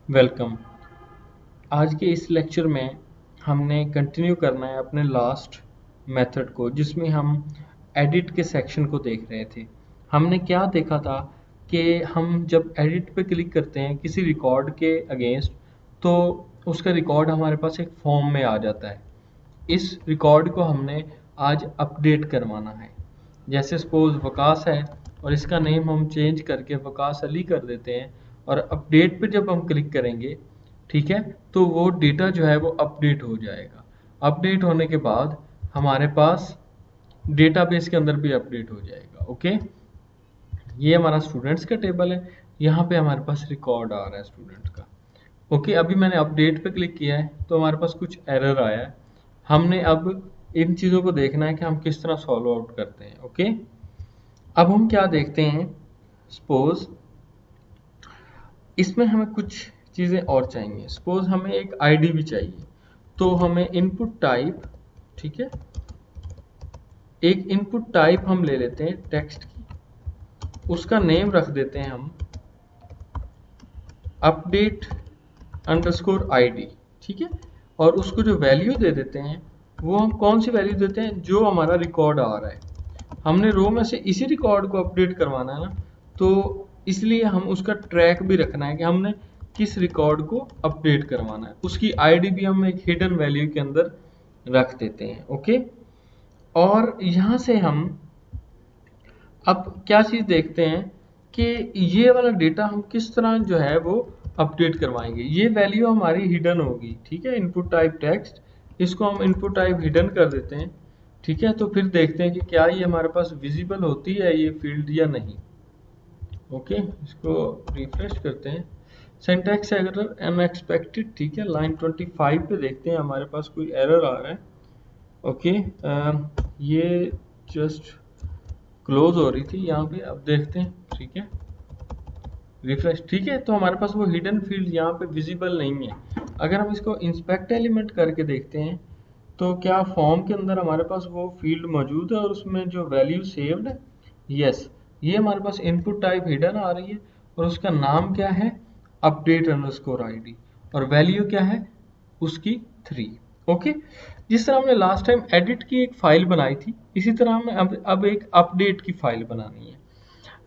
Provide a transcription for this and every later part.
Welcome. आज के इस लेक्चर में हमने कंटिन्यू करना है अपने लास्ट मेथड को, जिसमें हम एडिट के सेक्शन को देख रहे थे। हमने क्या देखा था कि हम जब एडिट पे क्लिक करते हैं किसी रिकॉर्ड के अगेंस्ट, तो उसका रिकॉर्ड हमारे पास एक फॉर्म में आ जाता है। इस रिकॉर्ड को हमने आज अपडेट करवाना है। जैसे सपोज वकास है और इसका नेम हम चेंज करके वकास अली कर देते हैं, और अपडेट पे जब हम क्लिक करेंगे, ठीक है, तो वो डेटा जो है वो अपडेट हो जाएगा। अपडेट होने के बाद हमारे पास डेटाबेस के अंदर भी अपडेट हो जाएगा। ओके, ये हमारा स्टूडेंट्स का टेबल है। यहाँ पे हमारे पास रिकॉर्ड आ रहा है स्टूडेंट का। ओके, अभी मैंने अपडेट पे क्लिक किया है तो हमारे पास कुछ एरर आया है। हमने अब इन चीज़ों को देखना है कि हम किस तरह सॉल्व आउट करते हैं। ओके, अब हम क्या देखते हैं, सपोज इसमें हमें कुछ चीज़ें और चाहिए। सपोज हमें एक आईडी भी चाहिए, तो हमें इनपुट टाइप, ठीक है, एक इनपुट टाइप हम ले लेते हैं टेक्स्ट की, उसका नेम रख देते हैं हम अपडेट अंडरस्कोर आईडी, ठीक है, और उसको जो वैल्यू दे देते हैं वो हम कौन सी वैल्यू देते हैं, जो हमारा रिकॉर्ड आ रहा है। हमने रो में से इसी रिकॉर्ड को अपडेट करवाना है ना, तो इसलिए हम उसका ट्रैक भी रखना है कि हमने किस रिकॉर्ड को अपडेट करवाना है। उसकी आईडी भी हम एक हिडन वैल्यू के अंदर रख देते हैं। ओके, और यहाँ से हम अब क्या चीज़ देखते हैं कि ये वाला डेटा हम किस तरह जो है वो अपडेट करवाएंगे। ये वैल्यू हमारी हिडन होगी, ठीक है, इनपुट टाइप टेक्स्ट, इसको हम इनपुट टाइप हिडन कर देते हैं। ठीक है, तो फिर देखते हैं कि क्या ये हमारे पास विजिबल होती है ये फील्ड या नहीं। ओके, इसको रिफ्रेश करते हैं। सिंटैक्स एरर अनएक्सपेक्टेड, ठीक है, लाइन 25 पे देखते हैं हमारे पास कोई एरर आ रहा है। ओके, ये जस्ट क्लोज हो रही थी यहाँ पे, अब देखते हैं। ठीक है, रिफ्रेश, ठीक है, तो हमारे पास वो हिडन फील्ड यहाँ पे विजिबल नहीं है। अगर हम इसको इंस्पेक्ट एलिमेंट करके देखते हैं तो क्या फॉर्म के अंदर हमारे पास वो फील्ड मौजूद है और उसमें जो वैल्यू सेव्ड है, यस, ये हमारे पास इनपुट टाइप हिडन आ रही है और उसका नाम क्या है, अपडेट अंडरस्कोर आईडी, और वैल्यू क्या है उसकी 3। ओके, जिस तरह हमने लास्ट टाइम एडिट की एक फाइल बनाई थी, इसी तरह हमें अब एक अपडेट की फाइल बनानी है।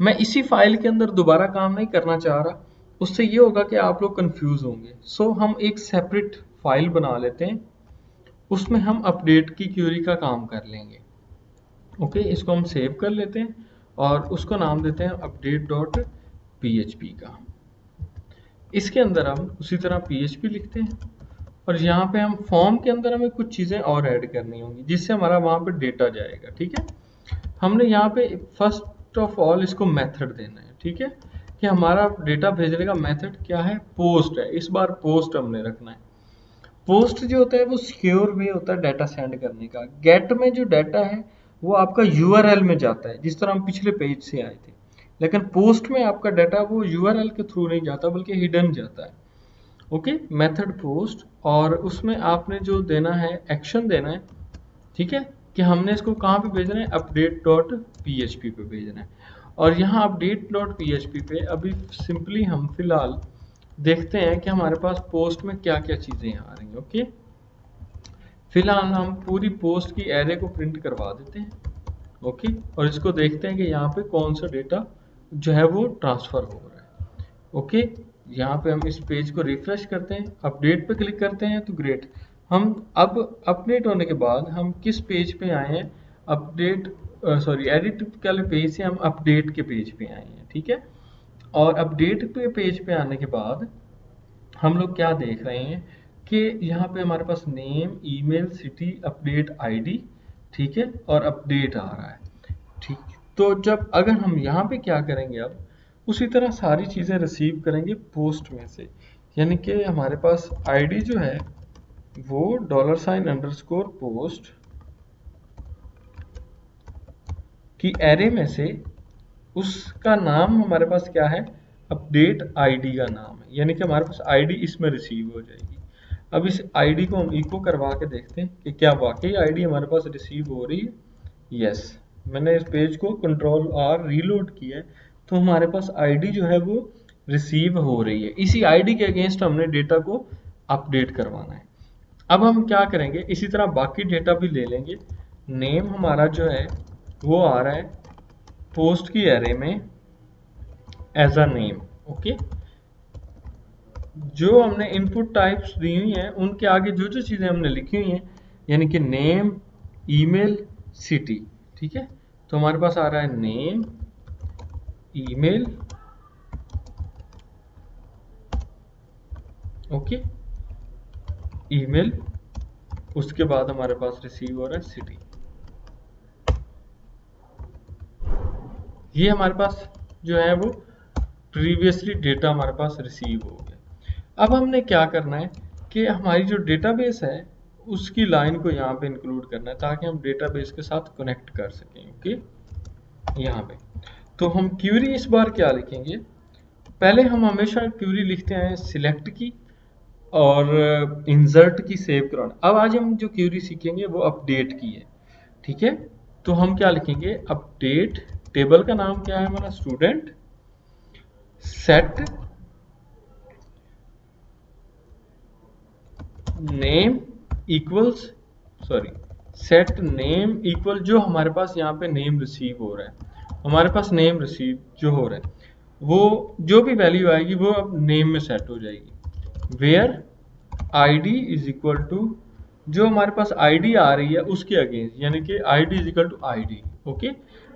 मैं इसी फाइल के अंदर दोबारा काम नहीं करना चाह रहा, उससे ये होगा कि आप लोग कंफ्यूज होंगे। सो हम एक सेपरेट फाइल बना लेते हैं, उसमें हम अपडेट की क्यूरी का काम कर लेंगे। ओके, इसको हम सेव कर लेते हैं और उसको नाम देते हैं अपडेट डॉट पीएचपी का। इसके अंदर हम उसी तरह पीएचपी लिखते हैं और यहाँ पे हम फॉर्म के अंदर हमें कुछ चीज़ें और ऐड करनी होंगी जिससे हमारा वहाँ पे डेटा जाएगा। ठीक है, हमने यहाँ पे फर्स्ट ऑफ ऑल इसको मेथड देना है। ठीक है, कि हमारा डेटा भेजने का मेथड क्या है, पोस्ट है। इस बार पोस्ट हमने रखना है। पोस्ट जो होता है वो सिक्योर वे होता है डाटा सेंड करने का। गेट में जो डाटा है वो आपका यूआरएल में जाता है, जिस तरह हम पिछले पेज से आए थे। लेकिन पोस्ट में आपका डाटा वो यूआरएल के थ्रू नहीं जाता बल्कि हिडन जाता है। ओके, मेथड पोस्ट, और उसमें आपने जो देना है एक्शन देना है, ठीक है, कि हमने इसको कहाँ पे भेजना है, अपडेट डॉट पीएचपी पे भेजना है। और यहाँ अपडेट डॉट पीएचपी पे अभी सिंपली हम फिलहाल देखते हैं कि हमारे पास पोस्ट में क्या क्या चीज़ें आ रही हैं। ओके, फिलहाल हम पूरी पोस्ट की एरे को प्रिंट करवा देते हैं। ओके, और इसको देखते हैं कि यहाँ पे कौन सा डेटा जो है वो ट्रांसफ़र हो रहा है। ओके, यहाँ पे हम इस पेज को रिफ्रेश करते हैं, अपडेट पे क्लिक करते हैं तो ग्रेट। हम अब अपडेट होने के बाद हम किस पेज पे आए हैं, अपडेट सॉरी एडिट वाले पेज से हम अपडेट के पेज पे आए हैं। ठीक है, और अपडेट पे पेज पे आने के बाद हम लोग क्या देख रहे हैं कि यहाँ पे हमारे पास name, email, city, update ID, ठीक है, और अपडेट आ रहा है। ठीक, तो जब अगर हम यहाँ पे क्या करेंगे, अब उसी तरह सारी चीज़ें रिसीव करेंगे पोस्ट में से, यानी कि हमारे पास आईडी जो है वो $_ की एरे में से उसका नाम हमारे पास क्या है, अपडेट आईडी का नाम है, यानी कि हमारे पास आईडी इसमें रिसीव हो जाएगी। अब इस आईडी को हम इको करवा के देखते हैं कि क्या वाकई आईडी हमारे पास रिसीव हो रही है। यस, मैंने इस पेज को कंट्रोल आर रीलोड किया है तो हमारे पास आईडी जो है वो रिसीव हो रही है। इसी आईडी के अगेंस्ट हमने डेटा को अपडेट करवाना है। अब हम क्या करेंगे, इसी तरह बाकी डेटा भी ले लेंगे। नेम हमारा जो है वो आ रहा है पोस्ट की एरे में एज अ नेम। ओके, जो हमने इनपुट टाइप्स दी हुई हैं उनके आगे जो जो चीज़ें हमने लिखी हुई हैं, यानी कि नेम, ईमेल, सिटी। ठीक है, तो हमारे पास आ रहा है नेम, ईमेल, ओके, ईमेल, उसके बाद हमारे पास रिसीव हो रहा है सिटी। ये हमारे पास जो है वो प्रीवियसली डेटा हमारे पास रिसीव हो गया। अब हमने क्या करना है कि हमारी जो डेटाबेस है उसकी लाइन को यहाँ पे इंक्लूड करना है ताकि हम डेटाबेस के साथ कनेक्ट कर सकें। ओके, यहाँ पे तो हम क्यूरी इस बार क्या लिखेंगे, पहले हम हमेशा क्यूरी लिखते हैं सिलेक्ट की और इंसर्ट की सेव कराना। अब आज हम जो क्यूरी सीखेंगे वो अपडेट की है। ठीक है, तो हम क्या लिखेंगे, अपडेट, टेबल का नाम क्या है हमारा student, set name equals, sorry, set name equal, जो हमारे पास यहाँ पे नेम रिसीव हो रहा है, हमारे पास नेम रिसीव जो हो रहा है वो जो भी वैल्यू आएगी वो अब नेम में सेट हो जाएगी। Where ID is equal to, जो हमारे पास आईडी आ रही है उसके अगेंस्ट, यानी कि ID is equal to ID. Okay,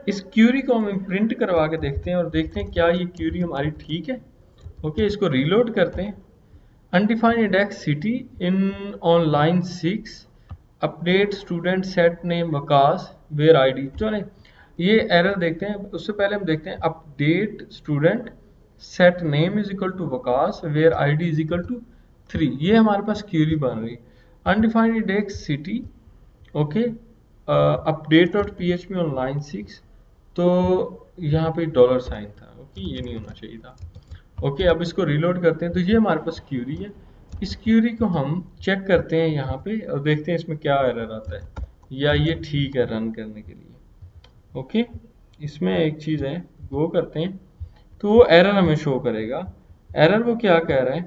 इस क्यूरी को हम प्रिंट करवा के देखते हैं और देखते हैं क्या ये क्यूरी हमारी ठीक है। ओके, इसको रीलोड करते हैं। Undefined index city in on line 6, update student set name Waqas where ID. चलो ये एरर देखते हैं, उससे पहले हम देखते हैं update student set name is equal to Waqas where ID is equal to 3। ये हमारे पास क्यूरी बन रही। Undefined index city, okay, update dot PHP on line 6, तो यहाँ पे डॉलर साइन था। ओके, ये नहीं होना चाहिए था। ओके, अब इसको रीलोड करते हैं तो ये हमारे पास क्यूरी है। इस क्यूरी को हम चेक करते हैं यहाँ पे और देखते हैं इसमें क्या एरर आता है या ये ठीक है रन करने के लिए। ओके, इसमें एक चीज़ है, गो करते हैं तो वो एरर हमें शो करेगा। एरर वो क्या कह रहा है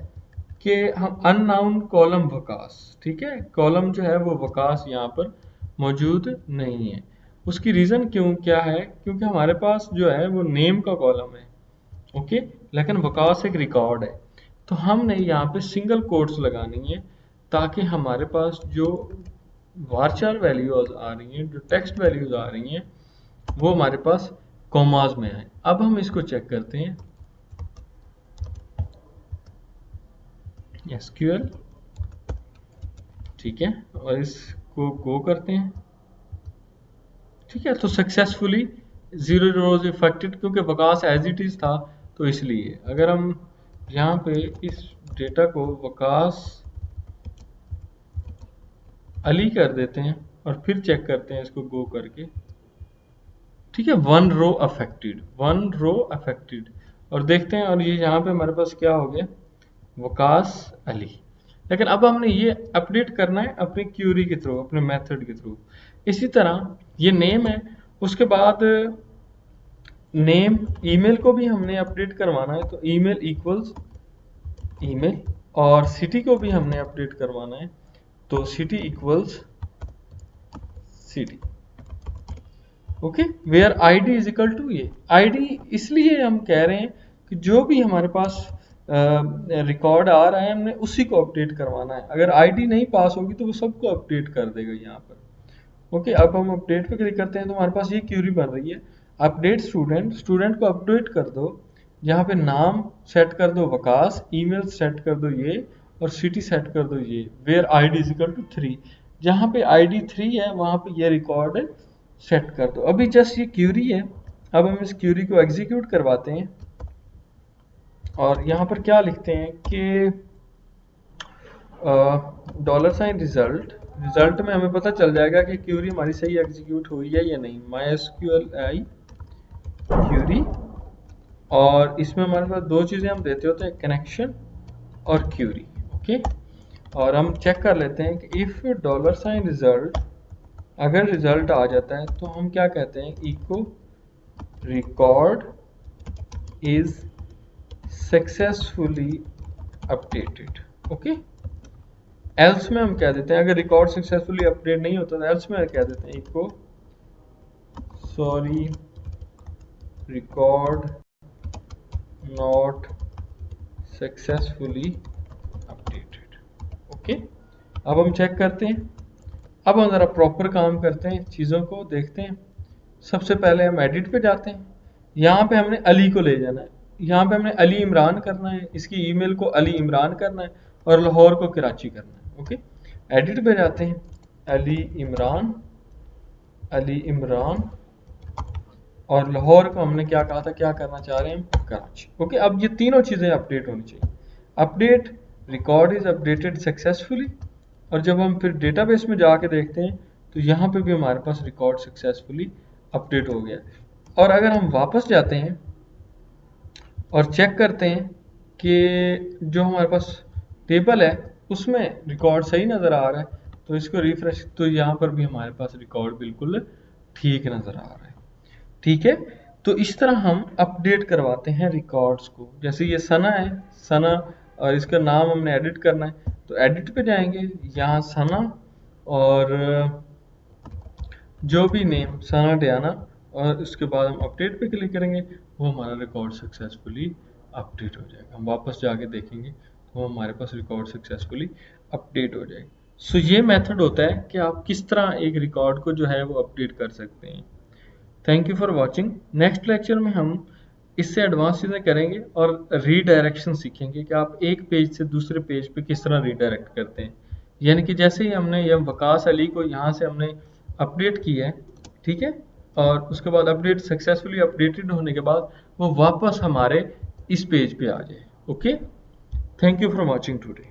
कि हम अननाउन कॉलम वकास, ठीक है, कॉलम जो है वो वकास यहाँ पर मौजूद नहीं है। उसकी रीज़न क्यों क्या है, क्योंकि हमारे पास जो है वो नेम का कॉलम है। ओके, लेकिन वकास एक रिकॉर्ड है, तो हमने यहाँ पे सिंगल कोट्स लगानी है ताकि हमारे पास जो वार्चर वैल्यूज आ रही हैं, जो टेक्स्ट वैल्यूज आ रही हैं, वो हमारे पास कॉमास में है। अब हम इसको चेक करते हैं, SQL, ठीक है, और इसको गो करते हैं। ठीक है, तो सक्सेसफुली 0 रोज इफेक्टेड, क्योंकि वकास एज इट इज था तो इसलिए। अगर हम यहाँ पे इस डेटा को वकास अली कर देते हैं और फिर चेक करते हैं इसको गो करके, ठीक है, 1 रो अफेक्टेड, 1 रो अफेक्टेड, और देखते हैं, और ये यहाँ पे हमारे पास क्या हो गया, वकास अली। लेकिन अब हमने ये अपडेट करना है अपनी क्यूरी के थ्रू, अपने मेथड के थ्रू। इसी तरह ये नेम है, उसके बाद नेम, ईमेल को भी हमने अपडेट करवाना है, तो ईमेल इक्वल्स ईमेल, और सिटी को भी हमने अपडेट करवाना है, तो city equals city. Okay, where ID is equal to, ये आईडी इसलिए हम कह रहे हैं कि जो भी हमारे पास रिकॉर्ड आ रहा है हमने उसी को अपडेट करवाना है। अगर आईडी नहीं पास होगी तो वो सबको अपडेट कर देगा यहाँ पर। ओके, अब हम अपडेट पे क्लिक करते हैं तो हमारे पास ये क्यूरी बन रही है, अपडेट स्टूडेंट, स्टूडेंट को अपडेट कर दो, यहाँ पे नाम सेट कर दो वकास, ईमेल सेट कर दो ये, और सिटी सेट कर दो ये, where ID is equal to 3। जहाँ पे आईडी 3 है वहाँ पे ये रिकॉर्ड सेट कर दो। अभी जस्ट ये क्यूरी है, अब हम इस क्यूरी को एग्जीक्यूट करवाते हैं और यहाँ पर क्या लिखते हैं कि $, रिजल्ट में हमें पता चल जाएगा कि क्यूरी हमारी सही एग्जीक्यूट हुई है या नहीं। MySQL क्यूरी, और इसमें हमारे पास दो चीज़ें हम देते होते हैं, कनेक्शन और क्यूरी। ओके, और हम चेक कर लेते हैं कि इफ़ $, अगर रिजल्ट आ जाता है तो हम क्या कहते हैं, echo record is successfully updated. Okay, else में हम कह देते हैं, अगर रिकॉर्ड सक्सेसफुली अपडेट नहीं होता तो एल्स में कह देते हैं echo sorry record not successfully updated. Okay, अब हम चेक करते हैं, अब हम ज़रा प्रॉपर काम करते हैं, चीज़ों को देखते हैं। सबसे पहले हम एडिट पे जाते हैं, यहाँ पे हमने अली को ले जाना है, यहाँ पे हमने अली इमरान करना है, इसकी ईमेल को अली इमरान करना है और लाहौर को कराची करना है। ओके, एडिट पे जाते हैं, अली इमरान और लाहौर को हमने क्या कहा था, क्या करना चाह रहे हैं, कराची। ओके, अब ये तीनों चीज़ें अपडेट होनी चाहिए। Update, record is updated successfully, और जब हम फिर डेटाबेस में जाके देखते हैं तो यहाँ पे भी हमारे पास रिकॉर्ड सक्सेसफुली अपडेट हो गया। और अगर हम वापस जाते हैं और चेक करते हैं कि जो हमारे पास टेबल है उसमें रिकॉर्ड सही नज़र आ रहा है, तो इसको रिफ्रेश, तो यहाँ पर भी हमारे पास रिकॉर्ड बिल्कुल ठीक नज़र आ रहा है। ठीक है, तो इस तरह हम अपडेट करवाते हैं रिकॉर्ड्स को। जैसे ये सना है, सना, और इसका नाम हमने एडिट करना है, तो एडिट पे जाएंगे, यहाँ सना और जो भी नेम सना डियाना, और उसके बाद हम अपडेट पे क्लिक करेंगे, वो हमारा रिकॉर्ड सक्सेसफुली अपडेट हो जाएगा। हम वापस जाके देखेंगे तो हमारे पास रिकॉर्ड सक्सेसफुली अपडेट हो जाएगा। सो ये मेथड होता है कि आप किस तरह एक रिकॉर्ड को जो है वो अपडेट कर सकते हैं। Thank you for watching. Next lecture में हम इससे एडवांस चीज़ें करेंगे और रीडायरेक्शन सीखेंगे कि आप एक पेज से दूसरे पेज पे किस तरह रीडायरेक्ट करते हैं। यानी कि जैसे ही हमने ये वकास अली को यहाँ से हमने अपडेट किया है, ठीक है, और उसके बाद अपडेट सक्सेसफुली अपडेटेड होने के बाद वो वापस हमारे इस पेज पे आ जाए। Okay, thank you for watching today.